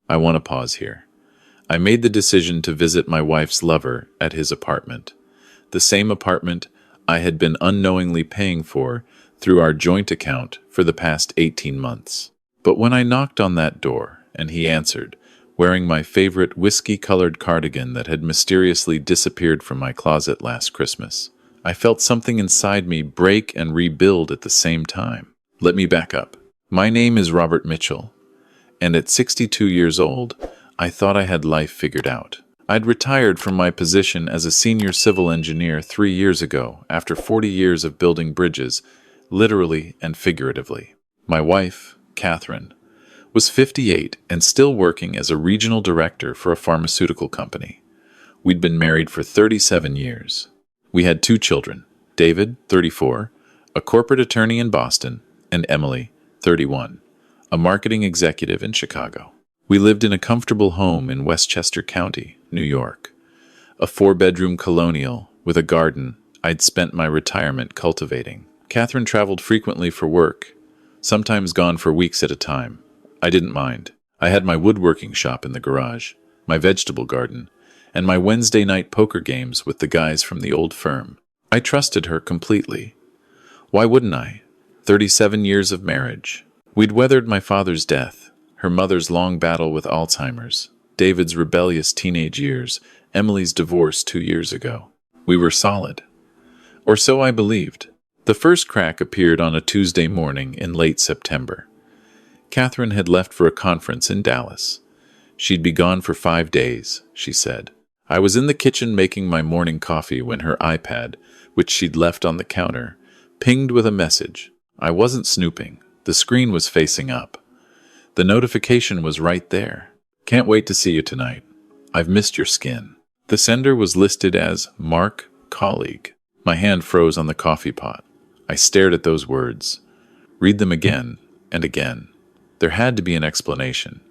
I want to pause here. I made the decision to visit my wife's lover at his apartment, the same apartment I had been unknowingly paying for through our joint account for the past 18 months. But when I knocked on that door and he answered, wearing my favorite whiskey-colored cardigan that had mysteriously disappeared from my closet last Christmas, I felt something inside me break and rebuild at the same time. Let me back up. My name is Robert Mitchell, and at 62 years old, I thought I had life figured out. I'd retired from my position as a senior civil engineer 3 years ago after 40 years of building bridges, literally and figuratively. My wife, Catherine, was 58 and still working as a regional director for a pharmaceutical company. We'd been married for 37 years. We had 2 children, David, 34, a corporate attorney in Boston, and Emily, 31, a marketing executive in Chicago. We lived in a comfortable home in Westchester County, New York, a 4-bedroom colonial with a garden I'd spent my retirement cultivating. Catherine traveled frequently for work, sometimes gone for weeks at a time. I didn't mind. I had my woodworking shop in the garage, my vegetable garden, and my Wednesday night poker games with the guys from the old firm. I trusted her completely. Why wouldn't I? 37 years of marriage. We'd weathered my father's death, her mother's long battle with Alzheimer's, David's rebellious teenage years, Emily's divorce 2 years ago. We were solid. Or so I believed. The first crack appeared on a Tuesday morning in late September. Catherine had left for a conference in Dallas. She'd be gone for 5 days, she said. I was in the kitchen making my morning coffee when her iPad, which she'd left on the counter, pinged with a message. I wasn't snooping. The screen was facing up. The notification was right there. Can't wait to see you tonight. I've missed your skin. The sender was listed as Mark, colleague. My hand froze on the coffee pot. I stared at those words. Read them again and again. There had to be an explanation.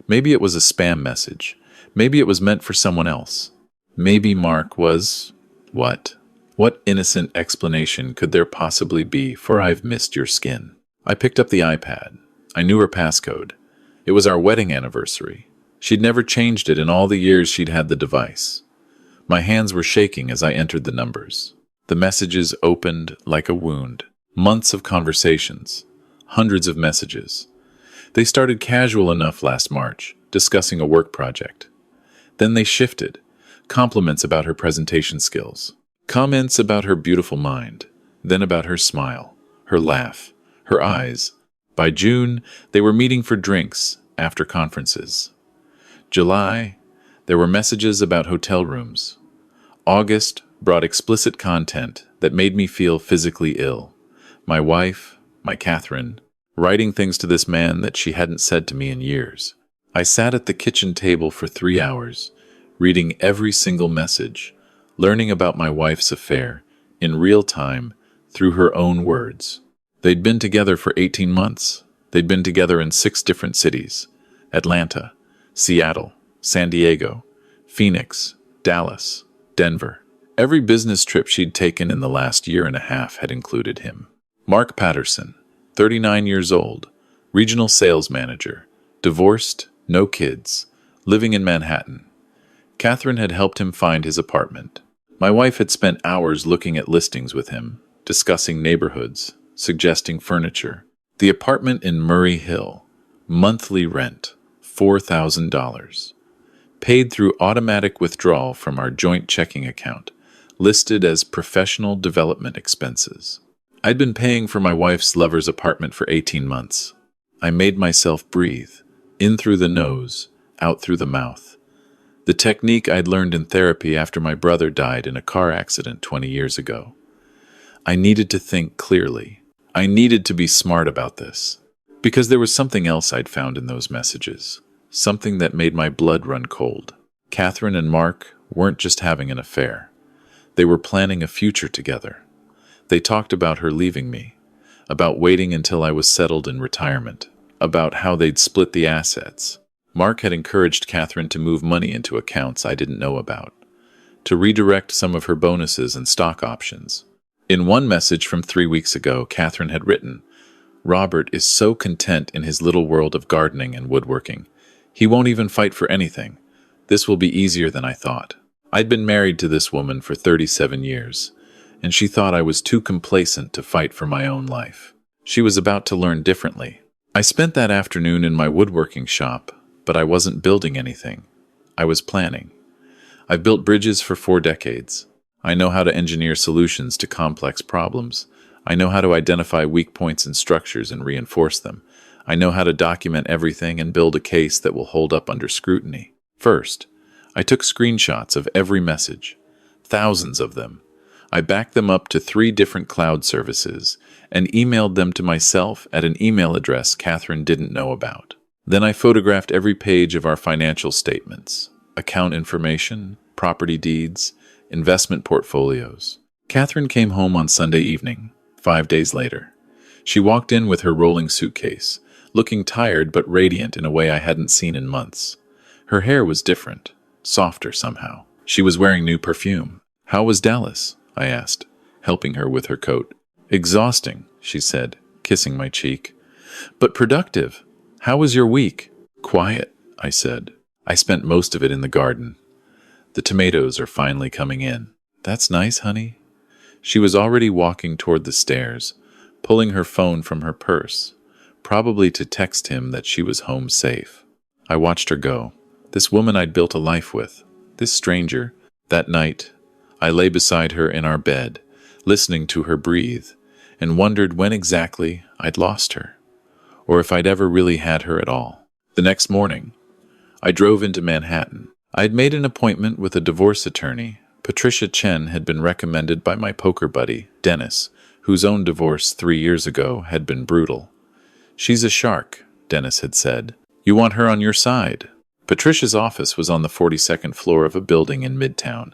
Maybe it was a spam message. Maybe it was meant for someone else. Maybe Mark was... what? What innocent explanation could there possibly be for I've missed your skin? I picked up the iPad. I knew her passcode. It was our wedding anniversary. She'd never changed it in all the years she'd had the device. My hands were shaking as I entered the numbers. The messages opened like a wound. Months of conversations. Hundreds of messages. They started casual enough last March, discussing a work project. Then they shifted. Compliments about her presentation skills. Comments about her beautiful mind. Then about her smile, her laugh, her eyes. By June, they were meeting for drinks after conferences. July, there were messages about hotel rooms. August brought explicit content that made me feel physically ill. My wife, my Catherine, writing things to this man that she hadn't said to me in years. I sat at the kitchen table for 3 hours, reading every single message, learning about my wife's affair in real time through her own words. They'd been together for 18 months. They'd been together in 6 different cities: Atlanta, Seattle, San Diego, Phoenix, Dallas, Denver. Every business trip she'd taken in the last year and a half had included him. Mark Patterson, 39 years old, regional sales manager, divorced, no kids, living in Manhattan. Catherine had helped him find his apartment. My wife had spent hours looking at listings with him, discussing neighborhoods, suggesting furniture. The apartment in Murray Hill, monthly rent, $4,000. Paid through automatic withdrawal from our joint checking account, listed as professional development expenses. I'd been paying for my wife's lover's apartment for 18 months. I made myself breathe, in through the nose, out through the mouth. The technique I'd learned in therapy after my brother died in a car accident 20 years ago. I needed to think clearly. I needed to be smart about this. Because there was something else I'd found in those messages. Something that made my blood run cold. Catherine and Mark weren't just having an affair. They were planning a future together. They talked about her leaving me, about waiting until I was settled in retirement, about how they'd split the assets. Mark had encouraged Catherine to move money into accounts I didn't know about, to redirect some of her bonuses and stock options. In one message from 3 weeks ago, Catherine had written, "Robert is so content in his little world of gardening and woodworking. He won't even fight for anything. This will be easier than I thought. I'd been married to this woman for 37 years, and she thought I was too complacent to fight for my own life. She was about to learn differently. I spent that afternoon in my woodworking shop, but I wasn't building anything. I was planning. I've built bridges for 4 decades. I know how to engineer solutions to complex problems. I know how to identify weak points in structures and reinforce them. I know how to document everything and build a case that will hold up under scrutiny. First, I took screenshots of every message, thousands of them. I backed them up to 3 different cloud services and emailed them to myself at an email address Catherine didn't know about. Then I photographed every page of our financial statements, account information, property deeds, investment portfolios. Catherine came home on Sunday evening, 5 days later. She walked in with her rolling suitcase, looking tired but radiant in a way I hadn't seen in months. Her hair was different, softer somehow. She was wearing new perfume. "How was Dallas?" I asked, helping her with her coat. "Exhausting," she said, kissing my cheek. "But productive. How was your week?" "Quiet," I said. "I spent most of it in the garden. The tomatoes are finally coming in." "That's nice, honey." She was already walking toward the stairs, pulling her phone from her purse, probably to text him that she was home safe. I watched her go. This woman I'd built a life with. This stranger. That night, I lay beside her in our bed, listening to her breathe, and wondered when exactly I'd lost her, or if I'd ever really had her at all. The next morning, I drove into Manhattan. I'd made an appointment with a divorce attorney. Patricia Chen had been recommended by my poker buddy, Dennis, whose own divorce 3 years ago had been brutal. "She's a shark," Dennis had said. "You want her on your side." Patricia's office was on the 42nd floor of a building in Midtown.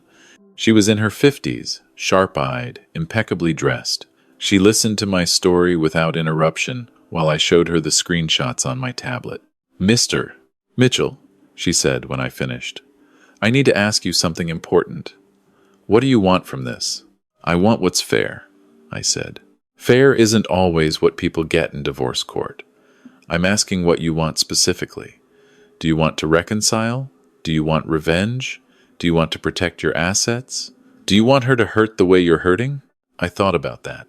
She was in her 50s, sharp-eyed, impeccably dressed. She listened to my story without interruption while I showed her the screenshots on my tablet. "Mr. Mitchell," she said when I finished, "I need to ask you something important. What do you want from this?" "I want what's fair," I said. "Fair isn't always what people get in divorce court. I'm asking what you want specifically. Do you want to reconcile? Do you want revenge? Do you want to protect your assets? Do you want her to hurt the way you're hurting?" I thought about that.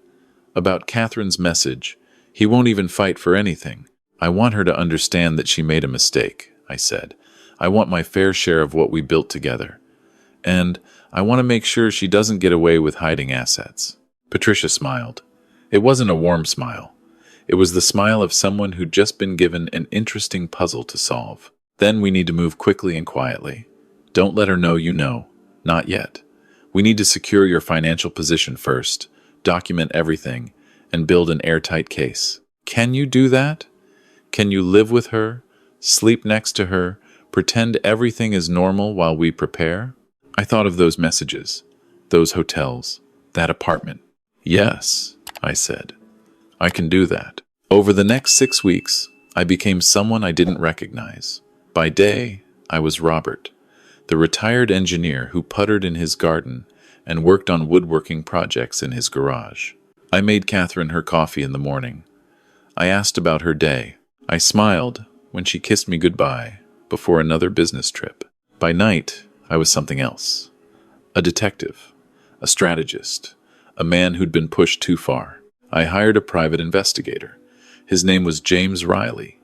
About Catherine's message. "He won't even fight for anything." "I want her to understand that she made a mistake," I said. "I want my fair share of what we built together. And I want to make sure she doesn't get away with hiding assets." Patricia smiled. It wasn't a warm smile. It was the smile of someone who'd just been given an interesting puzzle to solve. "Then we need to move quickly and quietly. Don't let her know you know. Not yet. We need to secure your financial position first, document everything, and build an airtight case." "Can you do that? Can you live with her, sleep next to her, pretend everything is normal while we prepare?" I thought of those messages, those hotels, that apartment. "Yes," I said. "I can do that." Over the next 6 weeks, I became someone I didn't recognize. By day, I was Robert, the retired engineer who puttered in his garden and worked on woodworking projects in his garage. I made Catherine her coffee in the morning. I asked about her day. I smiled when she kissed me goodbye before another business trip. By night, I was something else. A detective, a strategist, a man who'd been pushed too far. I hired a private investigator. His name was James Riley,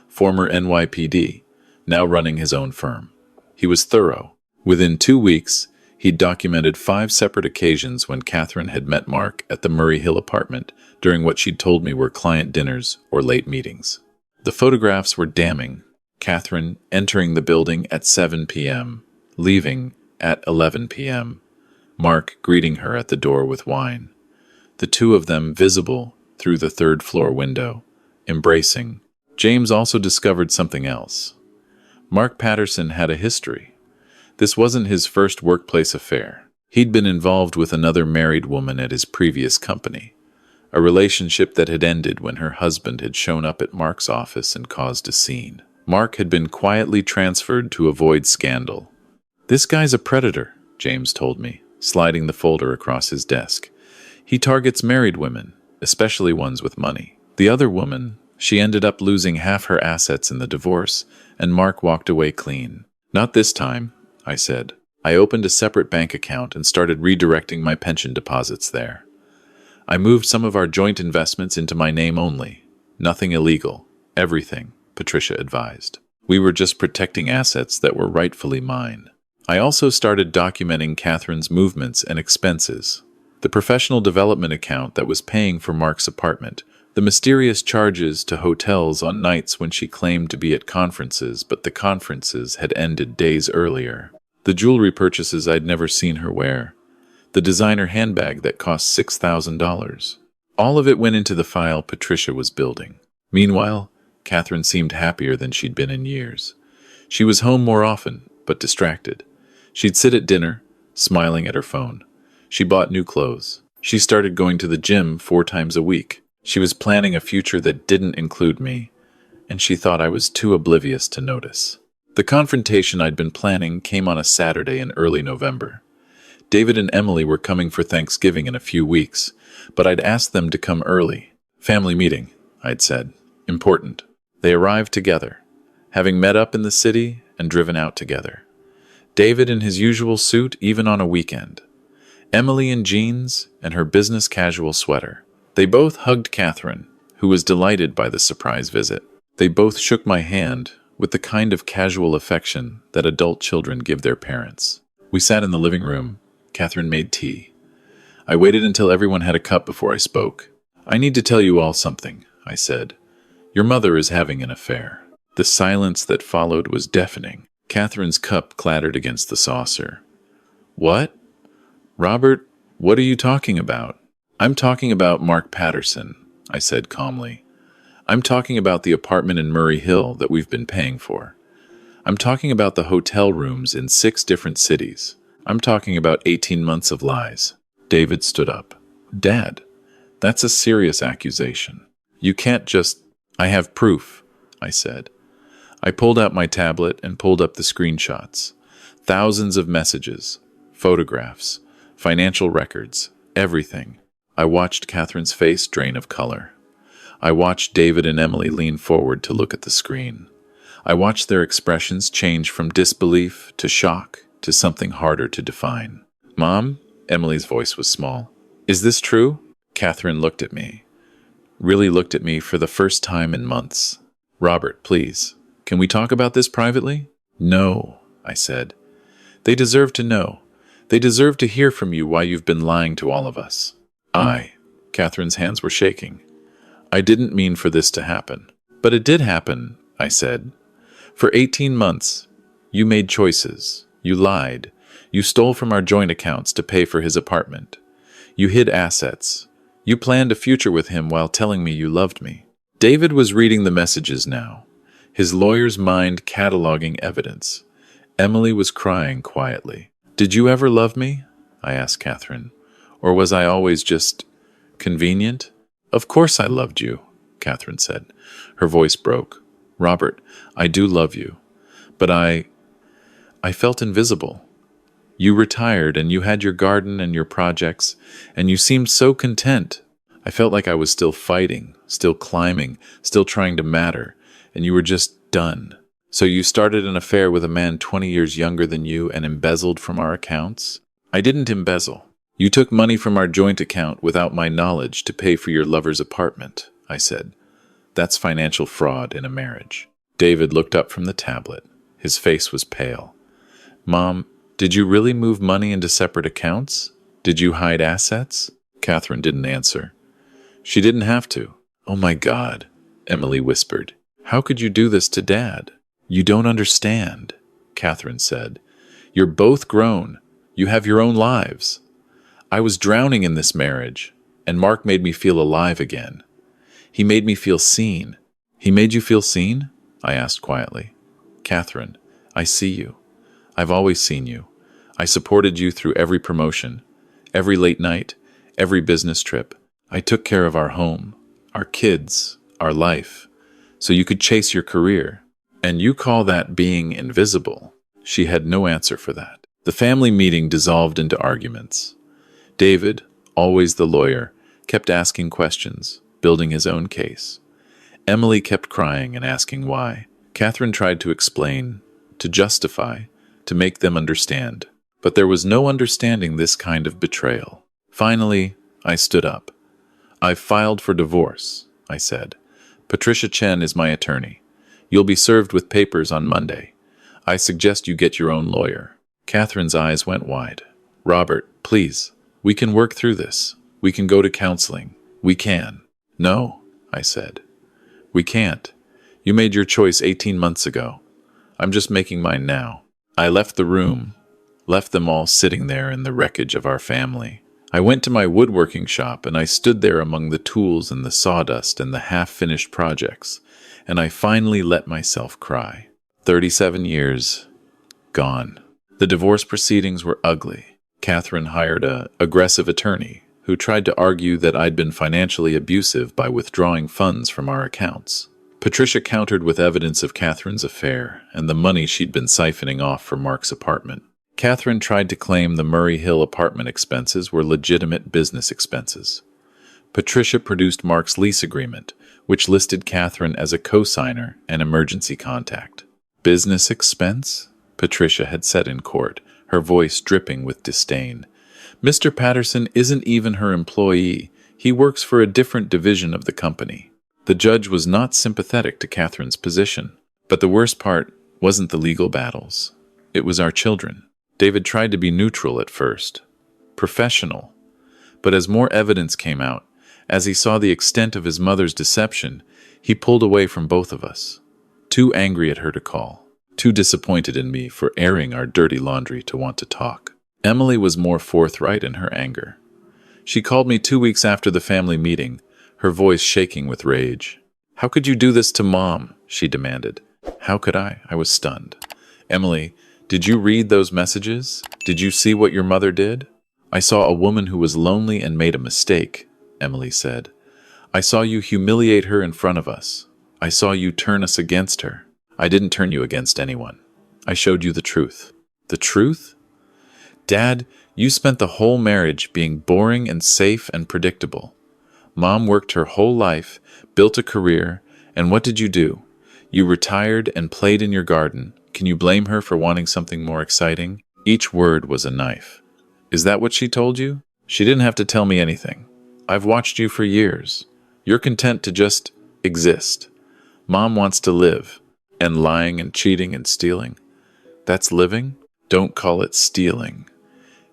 former NYPD, now running his own firm. He was thorough. Within 2 weeks, he'd documented 5 separate occasions when Catherine had met Mark at the Murray Hill apartment during what she'd told me were client dinners or late meetings. The photographs were damning. Catherine entering the building at 7 p.m., leaving at 11 p.m., Mark greeting her at the door with wine. The 2 of them visible through the 3rd-floor window, embracing. James also discovered something else. Mark Patterson had a history. This wasn't his first workplace affair. He'd been involved with another married woman at his previous company, a relationship that had ended when her husband had shown up at Mark's office and caused a scene. Mark had been quietly transferred to avoid scandal. "This guy's a predator," James told me, sliding the folder across his desk. "He targets married women, especially ones with money. The other woman, She ended up losing half her assets in the divorce, and Mark walked away clean. Not this time, I said. I opened a separate bank account and started redirecting my pension deposits there. I moved some of our joint investments into my name only. Nothing illegal. Everything, Patricia advised. We were just protecting assets that were rightfully mine. I also started documenting Catherine's movements and expenses. The professional development account that was paying for Mark's apartment, the mysterious charges to hotels on nights when she claimed to be at conferences, but the conferences had ended days earlier. The jewelry purchases I'd never seen her wear. The designer handbag that cost $6,000. All of it went into the file Patricia was building. Meanwhile, Catherine seemed happier than she'd been in years. She was home more often, but distracted. She'd sit at dinner, smiling at her phone. She bought new clothes. She started going to the gym 4 times a week. She was planning a future that didn't include me, and she thought I was too oblivious to notice. The confrontation I'd been planning came on a Saturday in early November. David and Emily were coming for Thanksgiving in a few weeks, but I'd asked them to come early. Family meeting, I'd said. Important. They arrived together, having met up in the city and driven out together. David in his usual suit, even on a weekend. Emily in jeans and her business casual sweater. They both hugged Catherine, who was delighted by the surprise visit. They both shook my hand with the kind of casual affection that adult children give their parents. We sat in the living room. Catherine made tea. I waited until everyone had a cup before I spoke. I need to tell you all something, I said. Your mother is having an affair. The silence that followed was deafening. Catherine's cup clattered against the saucer. What? Robert, what are you talking about? I'm talking about Mark Patterson, I said calmly. I'm talking about the apartment in Murray Hill that we've been paying for. I'm talking about the hotel rooms in 6 different cities. I'm talking about 18 months of lies. David stood up. Dad, that's a serious accusation. You can't just... I have proof, I said. I pulled out my tablet and pulled up the screenshots. Thousands of messages, photographs, financial records, everything. I watched Catherine's face drain of color. I watched David and Emily lean forward to look at the screen. I watched their expressions change from disbelief to shock to something harder to define. Mom? Emily's voice was small. Is this true? Catherine looked at me. Really looked at me for the first time in months. Robert, please. Can we talk about this privately? No, I said. They deserve to know. They deserve to hear from you why you've been lying to all of us. Catherine's hands were shaking. I didn't mean for this to happen. But it did happen, I said. For 18 months, you made choices. You lied. You stole from our joint accounts to pay for his apartment. You hid assets. You planned a future with him while telling me you loved me. David was reading the messages now, his lawyer's mind cataloging evidence. Emily was crying quietly. Did you ever love me? I asked Catherine. Or was I always just convenient? Of course I loved you, Catherine said. Her voice broke. Robert, I do love you. But I felt invisible. You retired and you had your garden and your projects, and you seemed so content. I felt like I was still fighting, still climbing, still trying to matter, and you were just done. So you started an affair with a man 20 years younger than you and embezzled from our accounts? I didn't embezzle. You took money from our joint account without my knowledge to pay for your lover's apartment, I said. That's financial fraud in a marriage. David looked up from the tablet. His face was pale. Mom, did you really move money into separate accounts? Did you hide assets? Catherine didn't answer. She didn't have to. Oh my God, Emily whispered. How could you do this to Dad? You don't understand, Catherine said. You're both grown. You have your own lives. I was drowning in this marriage, and Mark made me feel alive again. He made me feel seen. He made you feel seen? I asked quietly. Catherine, I see you. I've always seen you. I supported you through every promotion, every late night, every business trip. I took care of our home, our kids, our life, so you could chase your career. And you call that being invisible? She had no answer for that. The family meeting dissolved into arguments. David, always the lawyer, kept asking questions, building his own case. Emily kept crying and asking why. Catherine tried to explain, to justify, to make them understand. But there was no understanding this kind of betrayal. Finally, I stood up. "I've filed for divorce," I said. "Patricia Chen is my attorney. You'll be served with papers on Monday. I suggest you get your own lawyer." Catherine's eyes went wide. "Robert, please. We can work through this. We can go to counseling. We can." "No," I said. "We can't. You made your choice 18 months ago. I'm just making mine now." I left the room, left them all sitting there in the wreckage of our family. I went to my woodworking shop and I stood there among the tools and the sawdust and the half-finished projects, and I finally let myself cry. 37 years, gone. The divorce proceedings were ugly. Catherine hired an aggressive attorney who tried to argue that I'd been financially abusive by withdrawing funds from our accounts. Patricia countered with evidence of Catherine's affair and the money she'd been siphoning off for Mark's apartment. Catherine tried to claim the Murray Hill apartment expenses were legitimate business expenses. Patricia produced Mark's lease agreement, which listed Catherine as a co-signer and emergency contact. "Business expense?" Patricia had said in court, her voice dripping with disdain. "Mr. Patterson isn't even her employee. He works for a different division of the company." The judge was not sympathetic to Catherine's position. But the worst part wasn't the legal battles. It was our children. David tried to be neutral at first, professional. But as more evidence came out, as he saw the extent of his mother's deception, he pulled away from both of us. Too angry at her to call. Too disappointed in me for airing our dirty laundry to want to talk. Emily was more forthright in her anger. She called me 2 weeks after the family meeting, her voice shaking with rage. "How could you do this to Mom?" she demanded. How could I? I was stunned. "Emily, did you read those messages? Did you see what your mother did?" "I saw a woman who was lonely and made a mistake," Emily said. "I saw you humiliate her in front of us. I saw you turn us against her." "I didn't turn you against anyone. I showed you the truth." "The truth?" "Dad, you spent the whole marriage being boring and safe and predictable. Mom worked her whole life, built a career, and what did you do? You retired and played in your garden. Can you blame her for wanting something more exciting?" Each word was a knife. "Is that what she told you?" "She didn't have to tell me anything. I've watched you for years. You're content to just exist. Mom wants to live. And lying and cheating and stealing. That's living? Don't call it stealing.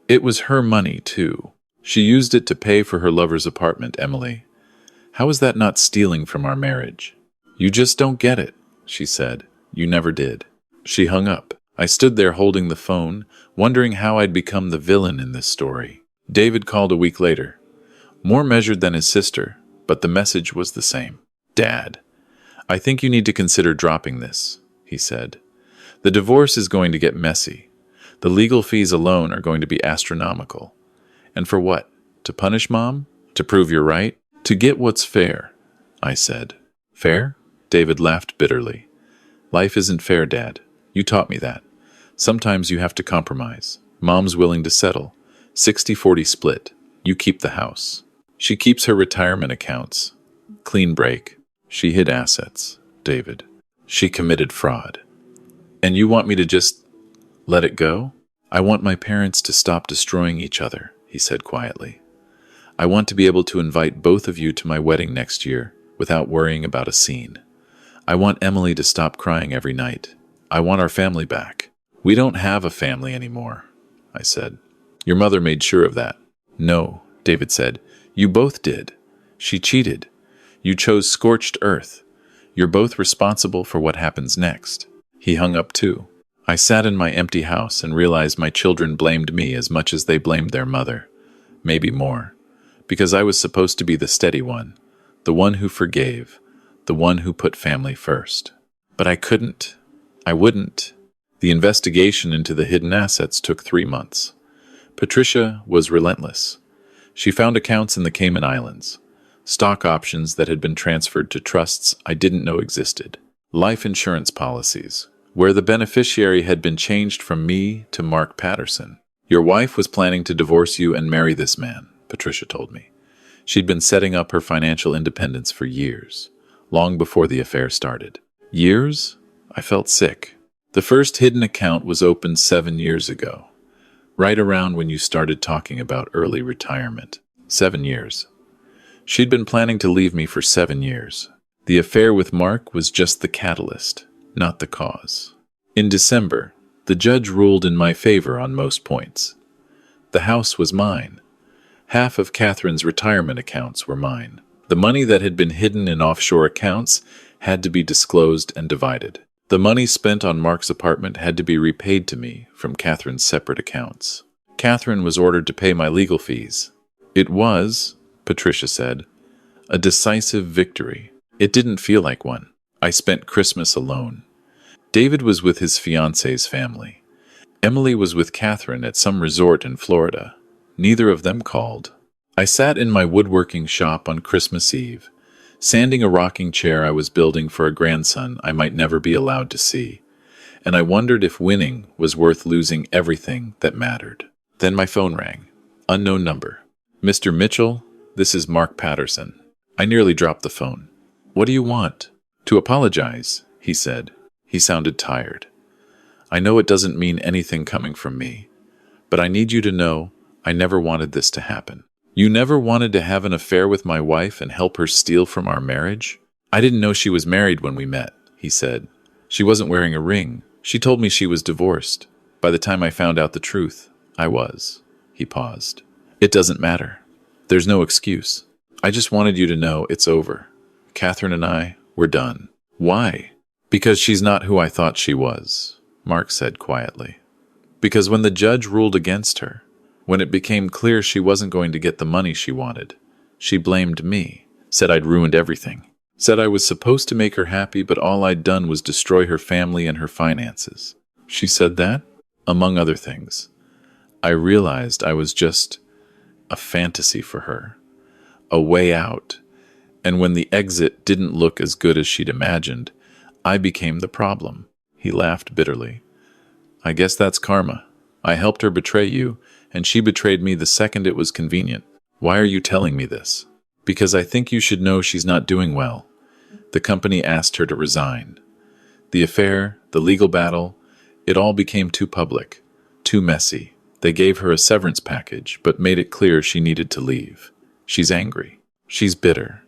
It was her money, too. She used it to pay for her lover's apartment, Emily. How is that not stealing from our marriage?" "You just don't get it," she said. "You never did." She hung up. I stood there holding the phone, wondering how I'd become the villain in this story. David called a week later. More measured than his sister, but the message was the same. "Dad, I think you need to consider dropping this," he said. "The divorce is going to get messy. The legal fees alone are going to be astronomical. And for what? To punish Mom? To prove you're right? To get what's fair," I said. "Fair?" David laughed bitterly. "Life isn't fair, Dad. You taught me that. Sometimes you have to compromise. Mom's willing to settle. 60-40 split. You keep the house. She keeps her retirement accounts. Clean break. She hid assets, David. She committed fraud. And you want me to just let it go?" "I want my parents to stop destroying each other," he said quietly. "I want to be able to invite both of you to my wedding next year without worrying about a scene. I want Emily to stop crying every night. I want our family back." "We don't have a family anymore," I said. "Your mother made sure of that." "No," David said. "You both did. She cheated. You chose scorched earth. You're both responsible for what happens next." He hung up too. I sat in my empty house and realized my children blamed me as much as they blamed their mother. Maybe more. Because I was supposed to be the steady one, the one who forgave, the one who put family first. But I couldn't. I wouldn't. The investigation into the hidden assets took 3 months. Patricia was relentless. She found accounts in the Cayman Islands, stock options that had been transferred to trusts I didn't know existed, life insurance policies, where the beneficiary had been changed from me to Mark Patterson. "Your wife was planning to divorce you and marry this man," Patricia told me. She'd been setting up her financial independence for years. long before the affair started. Years? I felt sick. The first hidden account was opened 7 years ago, right around when you started talking about early retirement. 7 years. She'd been planning to leave me for 7 years. The affair with Mark was just the catalyst, not the cause. In December, the judge ruled in my favor on most points. The house was mine. Half of Catherine's retirement accounts were mine. The money that had been hidden in offshore accounts had to be disclosed and divided. The money spent on Mark's apartment had to be repaid to me from Catherine's separate accounts. Catherine was ordered to pay my legal fees. It was, Patricia said, a decisive victory. It didn't feel like one. I spent Christmas alone. David was with his fiancée's family. Emily was with Catherine at some resort in Florida. Neither of them called. I sat in my woodworking shop on Christmas Eve, sanding a rocking chair I was building for a grandson I might never be allowed to see, and I wondered if winning was worth losing everything that mattered. Then my phone rang. Unknown number. Mr. Mitchell, this is Mark Patterson. I nearly dropped the phone. What do you want? To apologize, he said. He sounded tired. I know it doesn't mean anything coming from me, but I need you to know I never wanted this to happen. You never wanted to have an affair with my wife and help her steal from our marriage? I didn't know she was married when we met, he said. She wasn't wearing a ring. She told me she was divorced. By the time I found out the truth, I was. He paused. It doesn't matter. There's no excuse. I just wanted you to know it's over. Catherine and I, we're done. Why? Because she's not who I thought she was, Mark said quietly. Because when the judge ruled against her, when it became clear she wasn't going to get the money she wanted, she blamed me, said I'd ruined everything, said I was supposed to make her happy, but all I'd done was destroy her family and her finances. She said that, among other things. I realized I was just a fantasy for her, a way out, and when the exit didn't look as good as she'd imagined, I became the problem. He laughed bitterly. I guess that's karma. I helped her betray you, and she betrayed me the second it was convenient. Why are you telling me this? Because I think you should know she's not doing well. The company asked her to resign. The affair, the legal battle, it all became too public, too messy. They gave her a severance package, but made it clear she needed to leave. She's angry. She's bitter.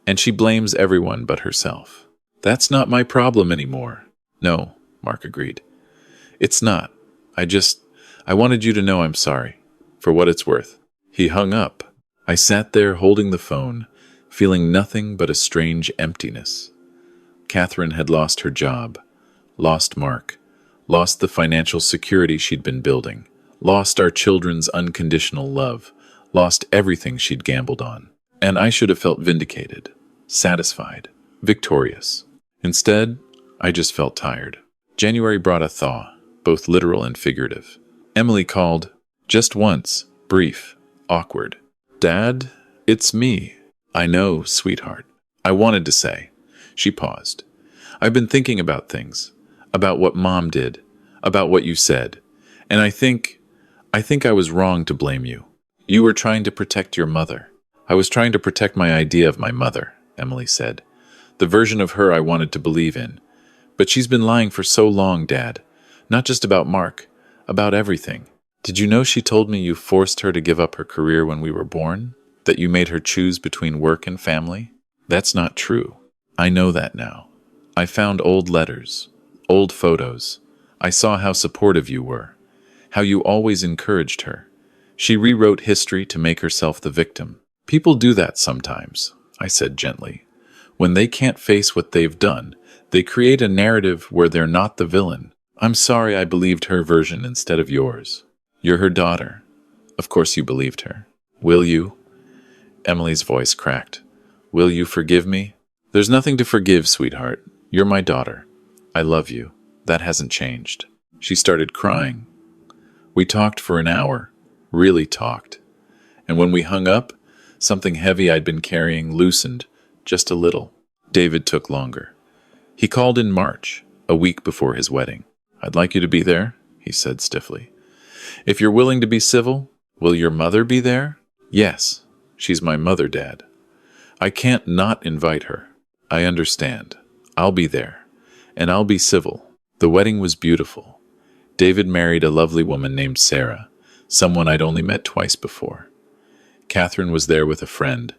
And she blames everyone but herself. That's not my problem anymore. No, Mark agreed. It's not. I wanted you to know I'm sorry, for what it's worth. He hung up. I sat there holding the phone, feeling nothing but a strange emptiness. Catherine had lost her job, lost Mark, lost the financial security she'd been building, lost our children's unconditional love, lost everything she'd gambled on. And I should have felt vindicated, satisfied, victorious. Instead, I just felt tired. January brought a thaw, both literal and figurative. Emily called, just once, brief, awkward. Dad, it's me. I know, sweetheart. I wanted to say. She paused. I've been thinking about things, about what Mom did, about what you said, and I think I was wrong to blame you. You were trying to protect your mother. I was trying to protect my idea of my mother, Emily said. The version of her I wanted to believe in. But she's been lying for so long, Dad. Not just about Mark, about everything. Did you know she told me you forced her to give up her career when we were born? That you made her choose between work and family? That's not true. I know that now. I found old letters, old photos. I saw how supportive you were, how you always encouraged her. She rewrote history to make herself the victim. People do that sometimes, I said gently. When they can't face what they've done, they create a narrative where they're not the villain. I'm sorry I believed her version instead of yours. You're her daughter. Of course you believed her. Will you? Emily's voice cracked. Will you forgive me? There's nothing to forgive, sweetheart. You're my daughter. I love you. That hasn't changed. She started crying. We talked for an hour. Really talked. And when we hung up, something heavy I'd been carrying loosened, just a little. David took longer. He called in March, a week before his wedding. I'd like you to be there, he said stiffly. If you're willing to be civil, will your mother be there? Yes, she's my mother, Dad. I can't not invite her. I understand. I'll be there. And I'll be civil. The wedding was beautiful. David married a lovely woman named Sarah, someone I'd only met twice before. Catherine was there with a friend,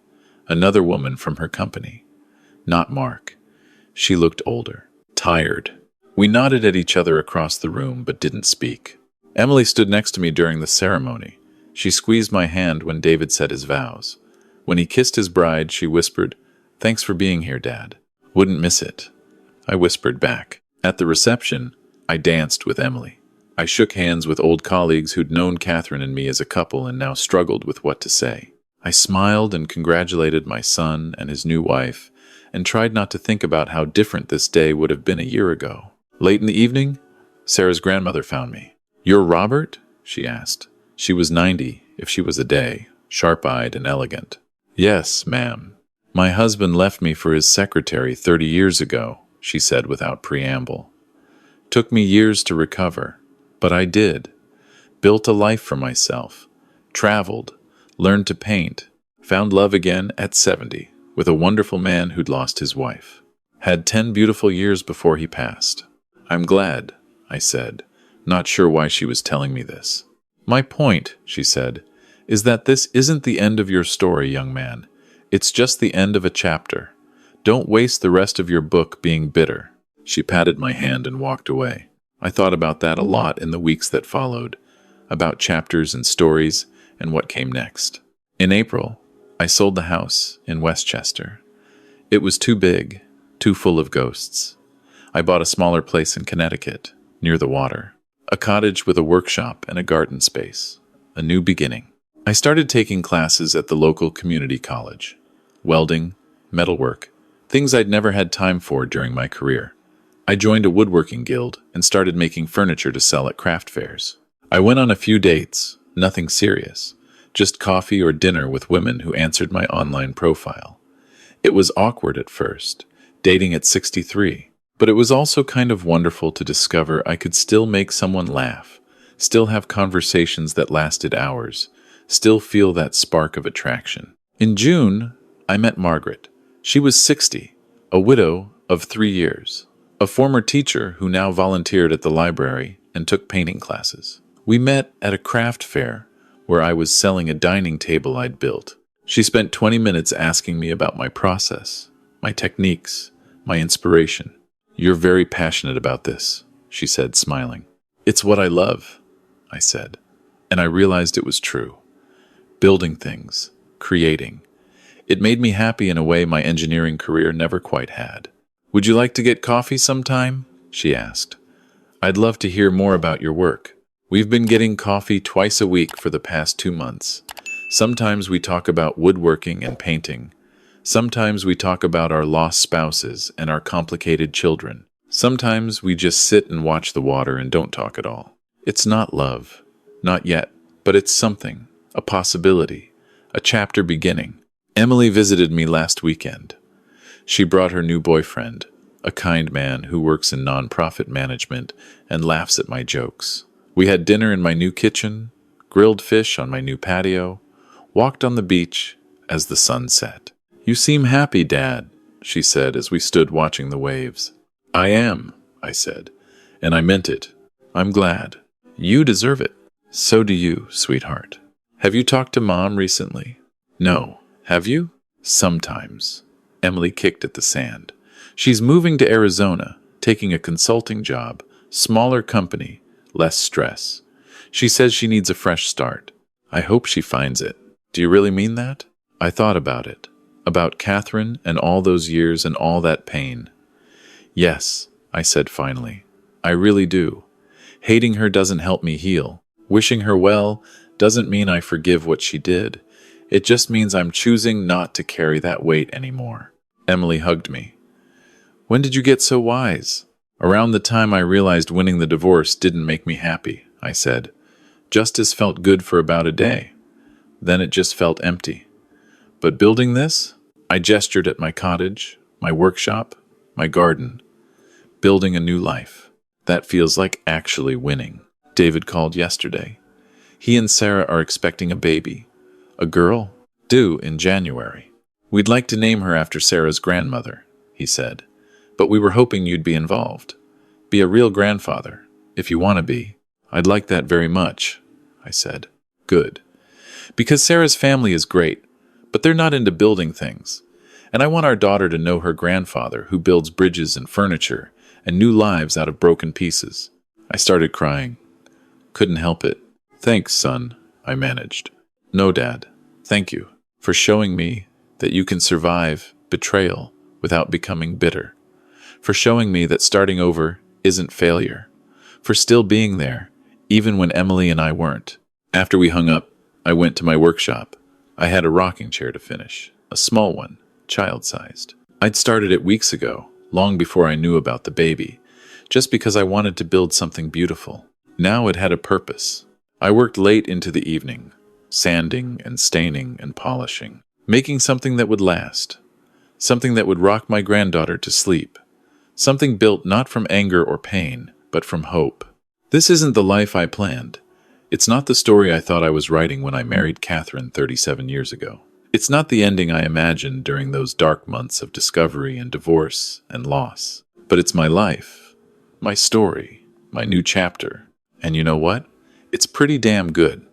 another woman from her company. Not Mark. She looked older, tired. We nodded at each other across the room, but didn't speak. Emily stood next to me during the ceremony. She squeezed my hand when David said his vows. When he kissed his bride, she whispered, "Thanks for being here, Dad. Wouldn't miss it." I whispered back. At the reception, I danced with Emily. I shook hands with old colleagues who'd known Catherine and me as a couple and now struggled with what to say. I smiled and congratulated my son and his new wife, and tried not to think about how different this day would have been a year ago. Late in the evening, Sarah's grandmother found me. "You're Robert?" she asked. She was 90, if she was a day, sharp-eyed and elegant. "Yes, ma'am. My husband left me for his secretary 30 years ago," she said without preamble. "Took me years to recover, but I did. Built a life for myself. Traveled. Learned to paint. Found love again at 70, with a wonderful man who'd lost his wife. Had 10 beautiful years before he passed." "I'm glad," I said, not sure why she was telling me this. "My point," she said, "is that this isn't the end of your story, young man. It's just the end of a chapter. Don't waste the rest of your book being bitter." She patted my hand and walked away. I thought about that a lot in the weeks that followed, about chapters and stories and what came next. In April, I sold the house in Westchester. It was too big, too full of ghosts. I bought a smaller place in Connecticut, near the water. A cottage with a workshop and a garden space. A new beginning. I started taking classes at the local community college. Welding, metalwork, things I'd never had time for during my career. I joined a woodworking guild and started making furniture to sell at craft fairs. I went on a few dates, nothing serious, just coffee or dinner with women who answered my online profile. It was awkward at first, dating at 63. But it was also kind of wonderful to discover I could still make someone laugh, still have conversations that lasted hours, still feel that spark of attraction. In June, I met Margaret. She was 60, a widow of 3 years, a former teacher who now volunteered at the library and took painting classes. We met at a craft fair where I was selling a dining table I'd built. She spent 20 minutes asking me about my process, my techniques, my inspiration. "You're very passionate about this," she said, smiling. "It's what I love," I said, and I realized it was true. Building things, creating. It made me happy in a way my engineering career never quite had. "Would you like to get coffee sometime?" she asked. "I'd love to hear more about your work. We've been getting coffee twice a week for the past 2 months. Sometimes we talk about woodworking and painting. Sometimes we talk about our lost spouses and our complicated children. Sometimes we just sit and watch the water and don't talk at all. It's not love. Not yet. But it's something. A possibility. A chapter beginning." Emily visited me last weekend. She brought her new boyfriend, a kind man who works in nonprofit management and laughs at my jokes. We had dinner in my new kitchen, grilled fish on my new patio, walked on the beach as the sun set. "You seem happy, Dad," she said as we stood watching the waves. "I am," I said, and I meant it. "I'm glad. You deserve it." "So do you, sweetheart." "Have you talked to Mom recently?" "No. Have you?" "Sometimes." Emily kicked at the sand. "She's moving to Arizona, taking a consulting job, smaller company, less stress. She says she needs a fresh start. I hope she finds it." "Do you really mean that?" I thought about it. About Catherine and all those years and all that pain. "Yes," I said finally. "I really do. Hating her doesn't help me heal. Wishing her well doesn't mean I forgive what she did. It just means I'm choosing not to carry that weight anymore." Emily hugged me. "When did you get so wise?" "Around the time I realized winning the divorce didn't make me happy," I said. "Justice felt good for about a day. Then it just felt empty. But building this," I gestured at my cottage, my workshop, my garden. "Building a new life. That feels like actually winning." David called yesterday. He and Sarah are expecting a baby. A girl, due in January. "We'd like to name her after Sarah's grandmother," he said. "But we were hoping you'd be involved. Be a real grandfather, if you want to be." "I'd like that very much," I said. "Good. Because Sarah's family is great, but they're not into building things. And I want our daughter to know her grandfather, who builds bridges and furniture and new lives out of broken pieces." I started crying. Couldn't help it. "Thanks, son," I managed. "No, Dad. Thank you for showing me that you can survive betrayal without becoming bitter. For showing me that starting over isn't failure. For still being there, even when Emily and I weren't." After we hung up, I went to my workshop. I had a rocking chair to finish, a small one, child-sized. I'd started it weeks ago, long before I knew about the baby, just because I wanted to build something beautiful. Now it had a purpose. I worked late into the evening, sanding and staining and polishing, making something that would last, something that would rock my granddaughter to sleep, something built not from anger or pain, but from hope. This isn't the life I planned. It's not the story I thought I was writing when I married Catherine 37 years ago. It's not the ending I imagined during those dark months of discovery and divorce and loss. But it's my life, my story, my new chapter. And you know what? It's pretty damn good.